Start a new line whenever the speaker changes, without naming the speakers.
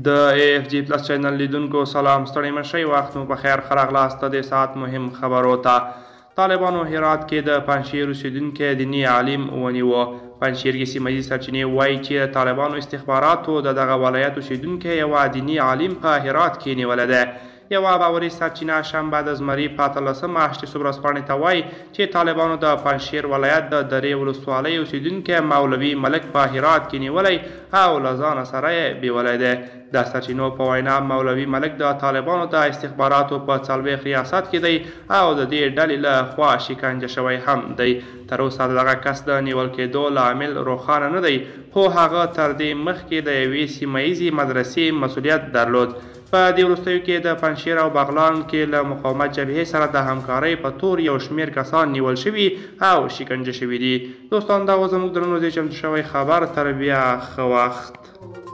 د AFG پلس چینل لیدونکو سلام، ستړي مه شئ، وخت مو بخیر، ښه راغلاست د ساعت مهم خبرو ته. طالبانو هرات کې د پنجشیر اوسیدونکی دیني عالم ونیوه. پنجشیر کې سیمه ییزې سرچینې وایي چې د طالبانو استخباراتو د دغه ولایت اوسیدونکی یوه دیني عالم په هرات کې نیولی دی. یوه باوري سرچینه شنبه د زمري په 18 میاشتې ورځپاڼې ته وایي چې طالبانو د پنجشیر ولایت د درې ولسوالۍ اوسیدونکی مولوي ملک په هرات کې نیولی او له ځانه سره یې بیولی دی. د سرچینو په وینا مولوي ملک د طالبانو د استخباراتو په 40 ریاست کې دی او د دې ډلې له خوا شکنجه شوی هم دی. تر اوسه د دغه کس د نیول کېدو لامل روښانه نه دی، خو هغه تر دې مخکې د یوې سیمه ییزې مدرسې مسؤلیت درلود. په دې وروستیو کې د پنجشیر او بغلان کې له مقاومت جبهې سره د همکارۍ په تور یو شمېر کسان نیول شوي او شکنجه شوي دي. دوستان، دا و زموږ د نن ورځې چمتو شوی خبر. تر بیا ښه وخت.